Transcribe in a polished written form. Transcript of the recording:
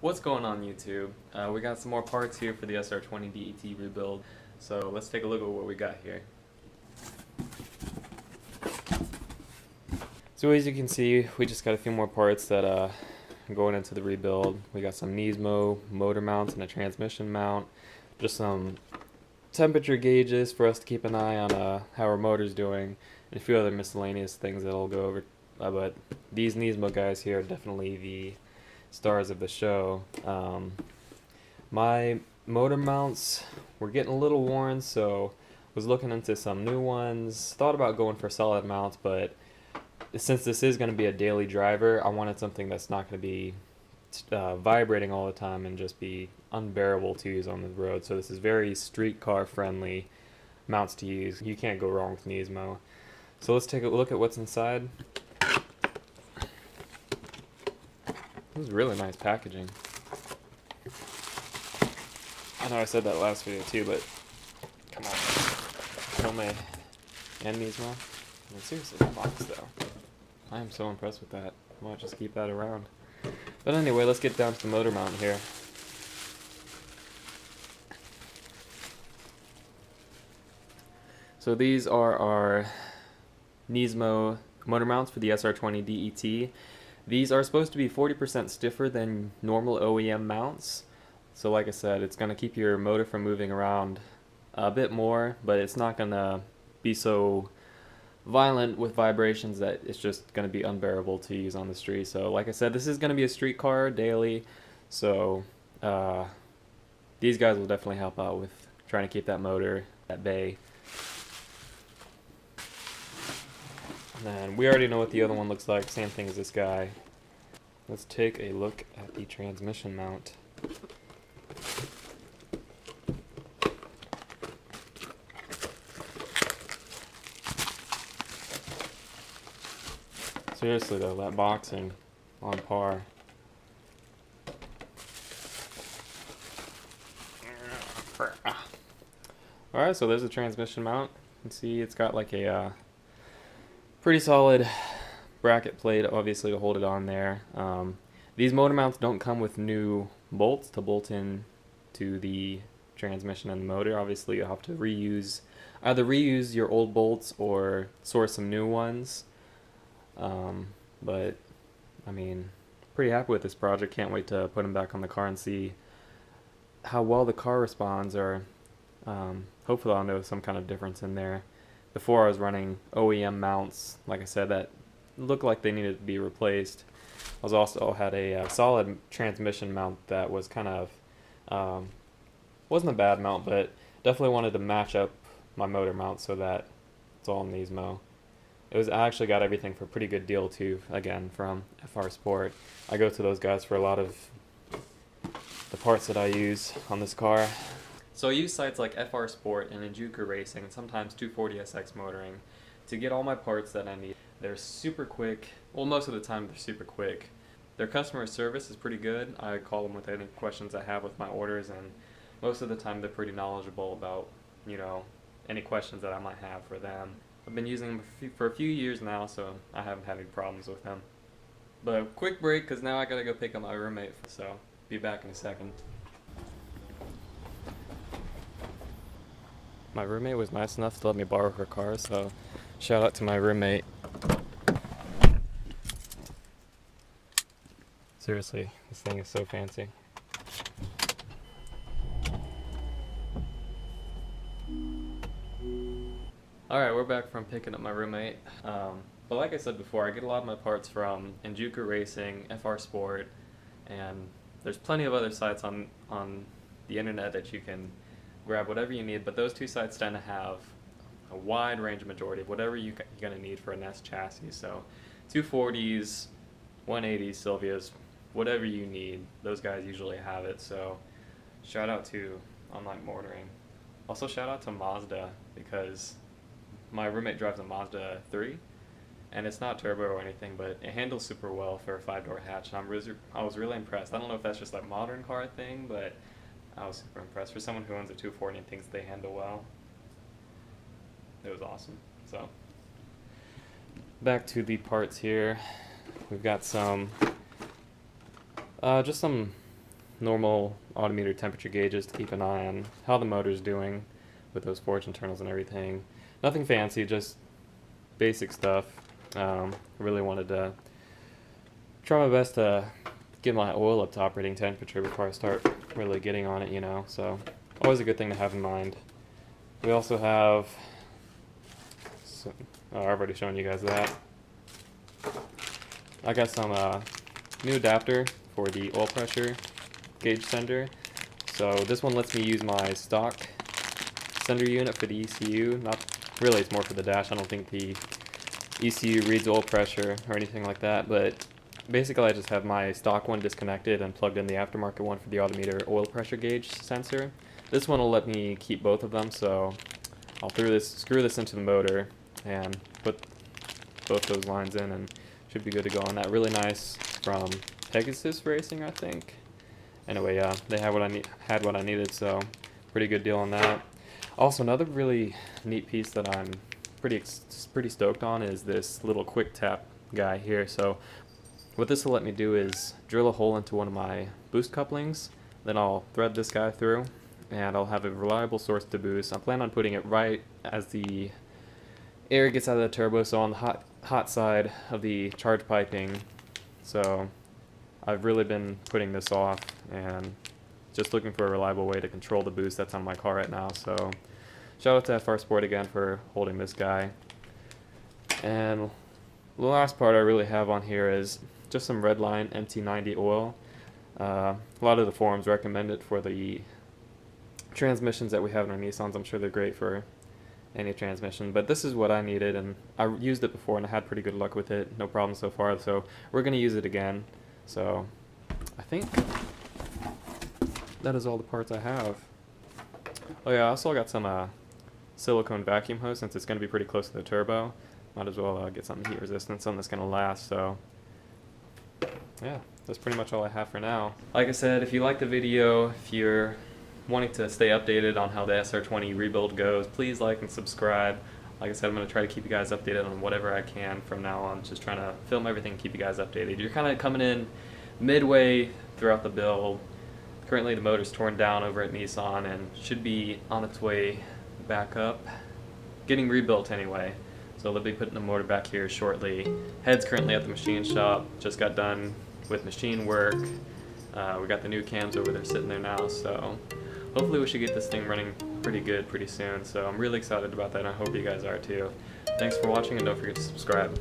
What's going on YouTube? We got some more parts here for the SR20 DET rebuild, so let's take a look at what we got here. So as you can see, we just got a few more parts that are going into the rebuild. We got some Nismo motor mounts and a transmission mount, just some temperature gauges for us to keep an eye on how our motor's doing, and a few other miscellaneous things that I'll go over. But these Nismo guys here are definitely the stars of the show. My motor mounts were getting a little worn, so was looking into some new ones. Thought about going for solid mounts, but since this is going to be a daily driver, I wanted something that's not going to be vibrating all the time and just be unbearable to use on the road. So this is very street car friendly mounts to use. You can't go wrong with Nismo. So let's take a look at what's inside. This is really nice packaging. I know I said that last video too, but come on. Tome and Nismo. I mean, seriously, that box though. I am so impressed with that. I might just keep that around. But anyway, let's get down to the motor mount here. So these are our Nismo motor mounts for the SR20 DET. These are supposed to be 40% stiffer than normal OEM mounts. So like I said, it's going to keep your motor from moving around a bit more, but it's not going to be so violent with vibrations that it's just going to be unbearable to use on the street. So like I said, this is going to be a street car daily, so these guys will definitely help out with trying to keep that motor at bay. And we already know what the other one looks like, same thing as this guy. Let's take a look at the transmission mount. Seriously though, that boxing on par. Alright, so there's a transmission mount. You can see it's got like a pretty solid bracket plate, obviously, to hold it on there. These motor mounts don't come with new bolts to bolt in to the transmission and the motor. Obviously, you'll have to either reuse your old bolts or source some new ones. But I mean, pretty happy with this project. Can't wait to put them back on the car and see how well the car responds, or hopefully I'll know some kind of difference in there. Before I was running OEM mounts, like I said, that looked like they needed to be replaced. I was also had a solid transmission mount that was kind of, wasn't a bad mount, but definitely wanted to match up my motor mount so that it's all Nismo. I actually got everything for a pretty good deal too, again, from FR Sport. I go to those guys for a lot of the parts that I use on this car. So I use sites like FR Sport and Enjuka Racing and sometimes 240SX Motoring to get all my parts that I need. They're super quick. Well, most of the time they're super quick. Their customer service is pretty good. I call them with any questions I have with my orders, and most of the time they're pretty knowledgeable about, you know, any questions that I might have for them. I've been using them for a few years now, so I haven't had any problems with them. But quick break, because now I gotta go pick up my roommate, so be back in a second. My roommate was nice enough to let me borrow her car, so shout out to my roommate. Seriously, this thing is so fancy. Alright, we're back from picking up my roommate. But like I said before, I get a lot of my parts from Enjuka Racing, FR Sport, and there's plenty of other sites on the internet that you can grab whatever you need, but those two sites tend to have a wide range majority of whatever you're going to need for an S chassis. So 240s, 180s, Sylvias, whatever you need, those guys usually have it. So shout out to Online Motoring. Also shout out to Mazda, because my roommate drives a Mazda 3, and it's not turbo or anything, but it handles super well for a 5-door hatch, and I was really impressed. I don't know if that's just a modern car thing, but I was super impressed. For someone who owns a 240 and thinks they handle well, it was awesome. So, back to the parts here. We've got some, just some normal autometer temperature gauges to keep an eye on how the motor's doing with those forge internals and everything. Nothing fancy, just basic stuff. I really wanted to try my best to get my oil up to operating temperature before I start really getting on it, you know, so always a good thing to have in mind. We also have, I've already shown you guys that. I got some new adapter for the oil pressure gauge sender. So this one lets me use my stock sender unit for the ECU. Not really, it's more for the dash. I don't think the ECU reads oil pressure or anything like that, but basically I just have my stock one disconnected and plugged in the aftermarket one for the autometer oil pressure gauge sensor. This one will let me keep both of them, so I'll screw this into the motor and put both those lines in and should be good to go on that. Really nice from Pegasus Racing, I think. Anyway, yeah, they had what I needed, so pretty good deal on that. Also, another really neat piece that I'm pretty stoked on is this little quick tap guy here. So what this will let me do is drill a hole into one of my boost couplings, then I'll thread this guy through, and I'll have a reliable source to boost. I plan on putting it right as the air gets out of the turbo, so on the hot side of the charge piping. So I've really been putting this off and just looking for a reliable way to control the boost that's on my car right now. So shout out to FR Sport again for holding this guy. And the last part I really have on here is just some Redline MT90 oil. A lot of the forums recommend it for the transmissions that we have in our Nissans. I'm sure they're great for any transmission, but this is what I needed, and I used it before and I had pretty good luck with it. No problem so far, so we're going to use it again. So I think that is all the parts I have. Oh yeah, I also got some silicone vacuum hose since it's going to be pretty close to the turbo. Might as well get something heat resistant, something that's going to last. So yeah, that's pretty much all I have for now. Like I said, if you like the video, if you're wanting to stay updated on how the SR20 rebuild goes, please like and subscribe. Like I said, I'm going to try to keep you guys updated on whatever I can from now on. Just trying to film everything and keep you guys updated. You're kind of coming in midway throughout the build. Currently the motor's torn down over at Nissan and should be on its way back up. Getting rebuilt anyway. So they'll be putting the motor back here shortly. Head's currently at the machine shop. Just got done with machine work. We got the new cams over there sitting there now, so hopefully we should get this thing running pretty good pretty soon. So I'm really excited about that, and I hope you guys are too. Thanks for watching, and don't forget to subscribe.